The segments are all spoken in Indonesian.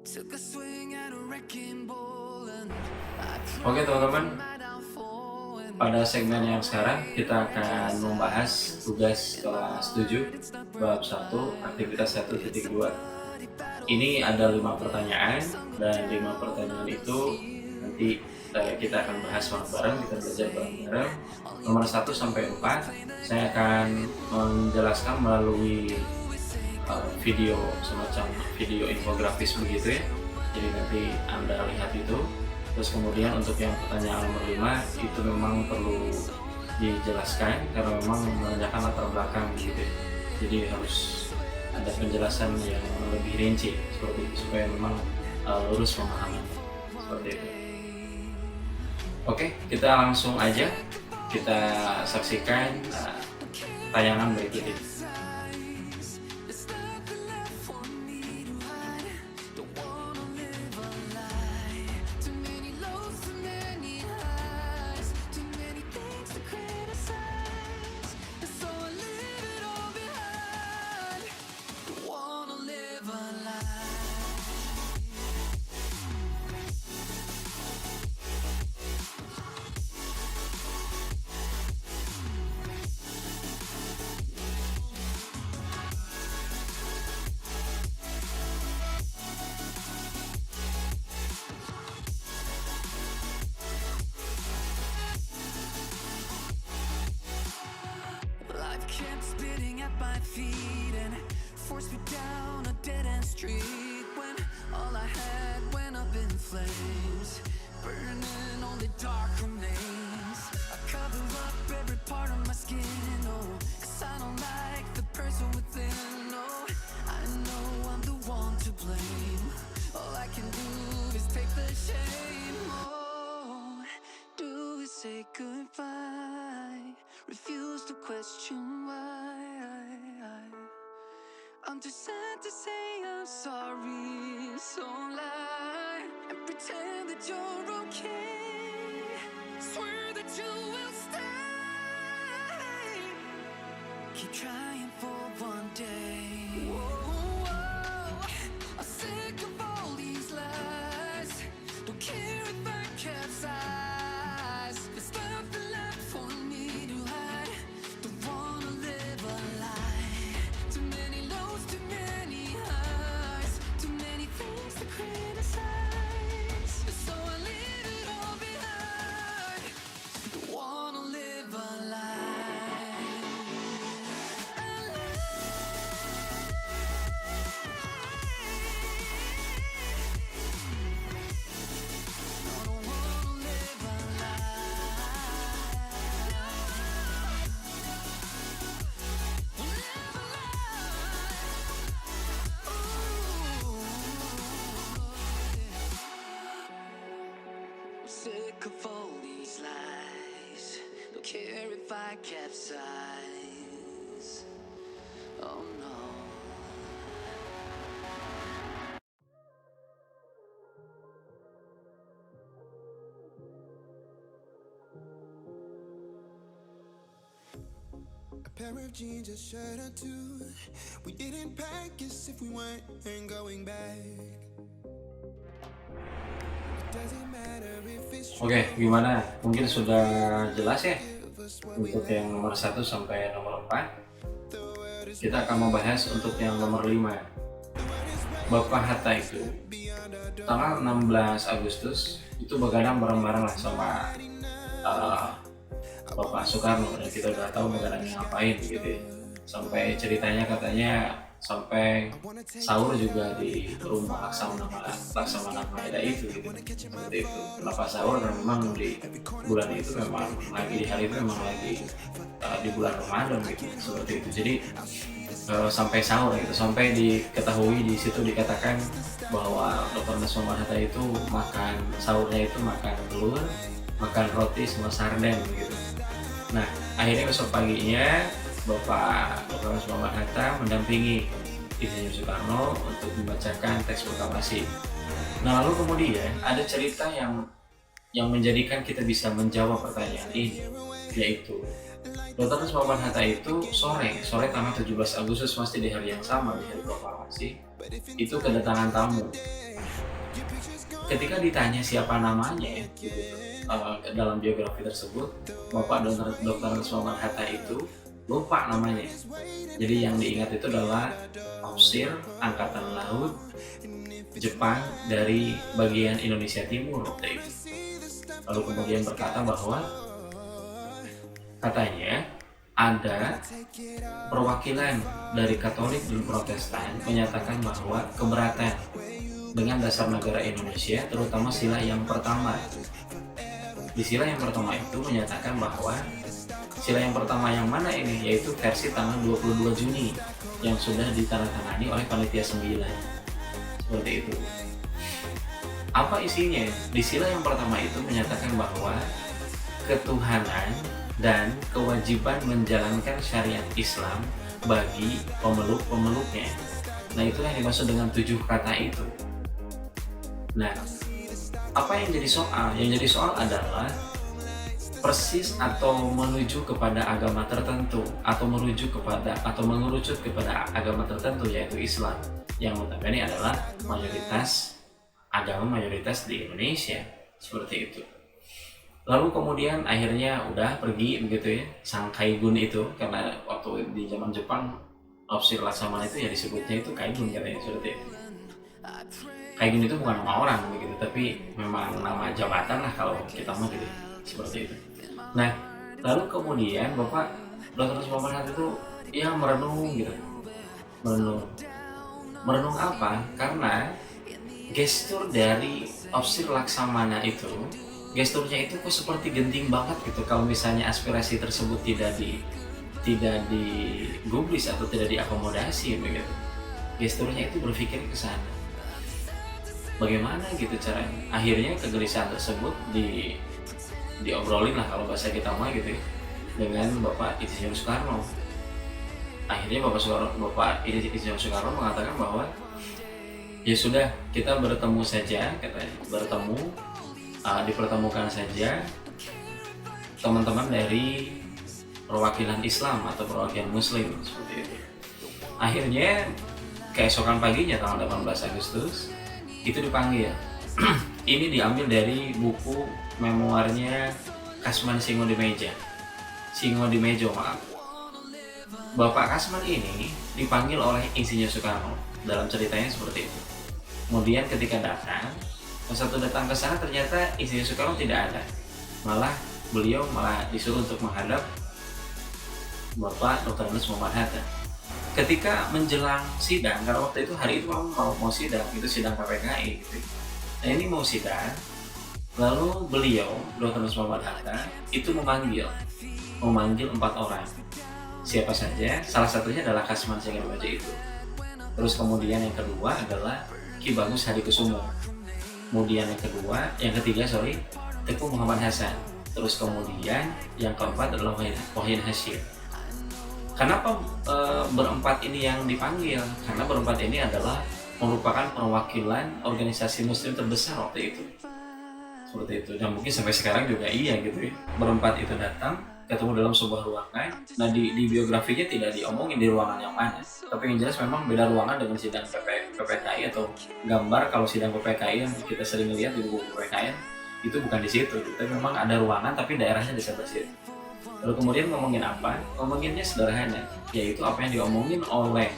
Oke teman-teman, pada segmen yang sekarang kita akan membahas tugas kelas 7 bab 1 aktivitas 1.2. Ini ada 5 pertanyaan dan 5 pertanyaan itu nanti kita akan bahas bareng-bareng, kita belajar bareng-bareng. Nomor 1 sampai 4 saya akan menjelaskan melalui video, semacam video infografis begitu ya. Jadi nanti Anda lihat itu. Terus kemudian untuk yang pertanyaan nomor 5 itu memang perlu dijelaskan karena memang menanyakan latar belakang gitu ya. Jadi harus ada penjelasan yang lebih rinci seperti itu supaya memang lurus pemahaman seperti itu. Oke, kita langsung aja kita saksikan tayangan berikut ini. Kept spitting at my feet and forced me down a dead-end street when all I had went up in flames, burning only dark remains. I cover up every part of my skin, oh, 'cause I don't like the person within, oh, I know I'm the one to blame. All I can do is take the shame, oh, do is say goodbye, refuse to question why. I'm too sad to say I'm sorry, so lie and pretend that you're okay. Swear that you will stay. Keep trying for one day. Whoa, I'm sick of all these lies. Don't care if I capsize. There's nothing left for me to hide. Don't wanna live a lie. Too many lows, too many highs. Too many things to criticize. So I leave it all behind. Don't wanna live a lie. Sick of all these lies. Don't care if I capsize. Oh no. A pair of jeans, a shirt or two. We didn't pack as if we weren't going back. It doesn't matter if it's true. Oke, gimana? Mungkin sudah jelas ya untuk yang nomor 1 sampai nomor 4. Kita akan membahas untuk yang nomor 5. Bapak Hatta itu tanggal 16 Agustus itu begadang bareng-bareng lah sama Bapak Soekarno, dan kita udah tahu begadangnya ngapain gitu ya. Sampai ceritanya katanya sampai sahur juga di rumah Laksamana Maeda itu gitu. Seperti itu. Kenapa sahur? Karena memang di bulan itu memang lagi, di hari itu memang lagi di bulan Ramadan gitu. Seperti itu. Jadi sampai sahur gitu, sampai diketahui di situ dikatakan bahwa Dr. Muhammad Hatta itu makan sahurnya itu makan telur, makan roti sama sarden gitu. Nah, akhirnya besok paginya Bapak Dr. Muhammad Hatta mendampingi Insinyur Soekarno untuk membacakan teks proklamasi. Nah, lalu kemudian ada cerita yang menjadikan kita bisa menjawab pertanyaan ini, yaitu Dr. Andes Muhammad Hatta itu sore tanggal 17 Agustus masih di hari yang sama, di hari proklamasi, itu kedatangan tamu. Ketika ditanya siapa namanya gitu, dalam biografi tersebut, Bapak Dr. Andes Muhammad Hatta itu lupa namanya. Jadi yang diingat itu adalah Ofsir Angkatan Laut Jepang dari bagian Indonesia Timur waktu itu. Lalu kemudian berkata bahwa katanya ada perwakilan dari Katolik dan Protestan menyatakan bahwa keberatan dengan dasar negara Indonesia, terutama sila yang pertama. Di sila yang pertama itu menyatakan bahwa sila yang pertama yang mana ini, yaitu versi tanggal 22 Juni yang sudah ditandatangani oleh Panitia 9. Seperti itu. Apa isinya? Di sila yang pertama itu menyatakan bahwa ketuhanan dan kewajiban menjalankan syariat Islam bagi pemeluk-pemeluknya. Nah, itulah yang dimaksud dengan 7 kata itu. Nah, apa yang jadi soal? Yang jadi soal adalah persis atau menuju kepada agama tertentu, atau mengerucut kepada agama tertentu, yaitu Islam, yang notabene adalah agama mayoritas di Indonesia, seperti itu. Lalu kemudian akhirnya udah pergi begitu ya, sang Kaigun itu, karena waktu di zaman Jepang Ofsir Laksamana itu ya disebutnya itu Kaigun katanya, seperti itu. Kaigun itu bukan nama orang begitu, tapi memang nama jabatan lah kalau kita mah gitu, seperti itu. Nah, lalu kemudian Bapak Dr. Muhammad Hatta itu ya merenung gitu. Merenung apa? Karena gestur dari Ofsir Laksamana itu, gesturnya itu kok seperti genting banget gitu kalau misalnya aspirasi tersebut tidak digubris atau tidak diakomodasi begitu. Gesturnya itu berpikir ke sana. Bagaimana gitu caranya? Akhirnya kegelisahan tersebut diobrolin lah kalau bahasa kita mah gitu ya, dengan Bapak Insinyur Soekarno. Akhirnya Bapak Insinyur Soekarno mengatakan bahwa ya sudah, kita bertemu saja, katanya, dipertemukan saja teman-teman dari perwakilan Islam atau perwakilan Muslim, seperti itu. Akhirnya keesokan paginya tanggal 18 Agustus itu dipanggil. Ini diambil dari buku memoarnya Kasman Singo di Mejo, maaf. Bapak Kasman ini dipanggil oleh Insinyur Soekarno, dalam ceritanya seperti itu. Kemudian ketika datang ke sana ternyata Insinyur Soekarno tidak ada. Beliau malah disuruh untuk menghadap Bapak Dr. Andes Muhammad Hatta. Ketika menjelang sidang, karena waktu itu hari itu mau sidang, itu sidang KPKI gitu. Nah, ini mau sidang, lalu beliau Dr. Andes Muhammad Hatta itu memanggil 4 orang. Siapa saja? Salah satunya adalah Kasman Singo di Mejo itu. Terus kemudian yang kedua adalah Ki Bagus Hadikusumo. Kemudian yang ketiga Teku Muhammad Hasan. Terus kemudian yang keempat adalah Wahid Hasyim. Kenapa berempat ini yang dipanggil? Karena berempat ini adalah merupakan perwakilan organisasi Muslim terbesar waktu itu. Seperti itu. Dan mungkin sampai sekarang juga iya gitu ya. Berempat itu datang, ketemu dalam sebuah ruangan. Nah, di biografinya tidak diomongin di ruangan yang mana. Tapi yang jelas memang beda ruangan dengan sidang PPKI atau gambar kalau sidang PPKI yang kita sering lihat di buku PPKI itu bukan di situ. Tapi memang ada ruangan tapi daerahnya di sebelah situ. Lalu kemudian ngomongin apa? Ngomonginnya sederhana, yaitu apa yang diomongin oleh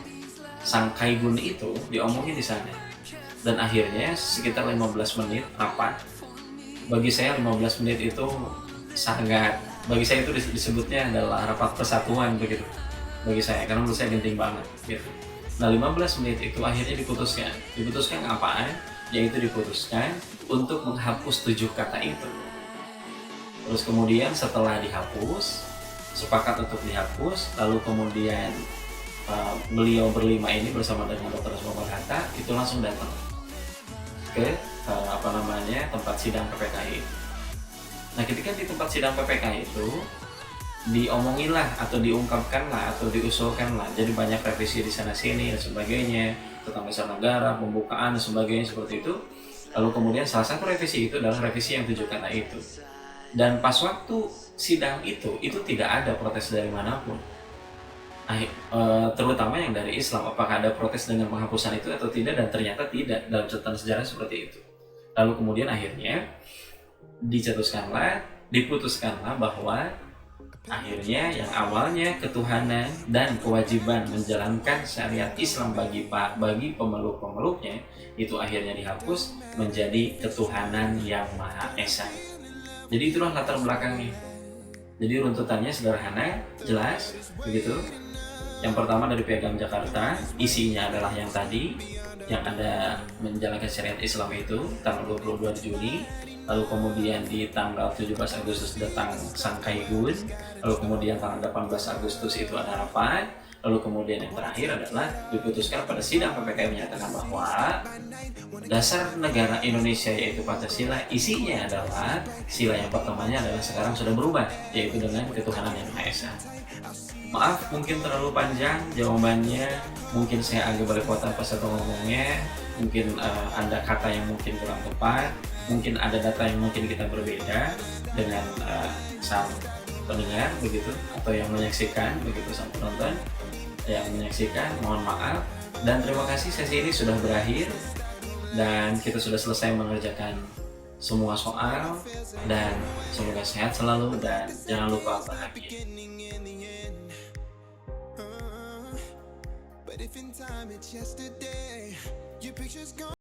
sang Kaigun itu diomongin di sana. Dan akhirnya sekitar 15 menit rapat. Bagi saya 15 menit itu bagi saya itu disebutnya adalah rapat persatuan begitu. Bagi saya, karena menurut saya genting banget gitu. Nah, 15 menit itu akhirnya diputuskan apaan? Yaitu diputuskan untuk menghapus 7 kata itu. Terus kemudian setelah dihapus, sepakat untuk dihapus, lalu kemudian beliau berlima ini bersama dengan Dr. Muhammad Hatta itu langsung datang ke tempat sidang PPKI. Nah, ketika di tempat sidang PPKI itu diomonginlah atau diungkapkanlah atau diusulkanlah, jadi banyak revisi di sana sini dan sebagainya tentang besar negara, pembukaan dan sebagainya seperti itu. Lalu kemudian salah satu revisi itu adalah revisi yang 7 kata itu. Dan pas waktu sidang itu tidak ada protes dari manapun. Terutama yang dari Islam, apakah ada protes dengan penghapusan itu atau tidak, dan ternyata tidak, dalam catatan sejarah seperti itu. Lalu kemudian akhirnya diputuskanlah bahwa akhirnya yang awalnya ketuhanan dan kewajiban menjalankan syariat Islam bagi pemeluk-pemeluknya itu akhirnya dihapus menjadi ketuhanan yang Maha Esa. Jadi itulah latar belakangnya. Jadi runtutannya sederhana, jelas, begitu. Yang pertama dari Piagam Jakarta, isinya adalah yang tadi, yang ada menjalankan syariat Islam itu tanggal 22 Juni. Lalu kemudian di tanggal 17 Agustus datang Sang Kaigun. Lalu kemudian tanggal 18 Agustus itu ada rapat. Lalu kemudian yang terakhir adalah diputuskan pada sidang PPKI menyatakan bahwa dasar negara Indonesia yaitu Pancasila, isinya adalah sila yang pertamanya adalah sekarang sudah berubah, yaitu dengan ketuhanan yang Maha Esa. Maaf mungkin terlalu panjang jawabannya, mungkin saya agak belepotan pas aku ngomongnya, mungkin ada kata yang mungkin kurang tepat, mungkin ada data yang mungkin kita berbeda dengan sang pendengar begitu, atau yang menyaksikan begitu, sang penonton yang menyaksikan, mohon maaf. Dan terima kasih, sesi ini sudah berakhir dan kita sudah selesai mengerjakan semua soal, dan semoga sehat selalu dan jangan lupa bahagia. But if in time it's yesterday, your picture's gone.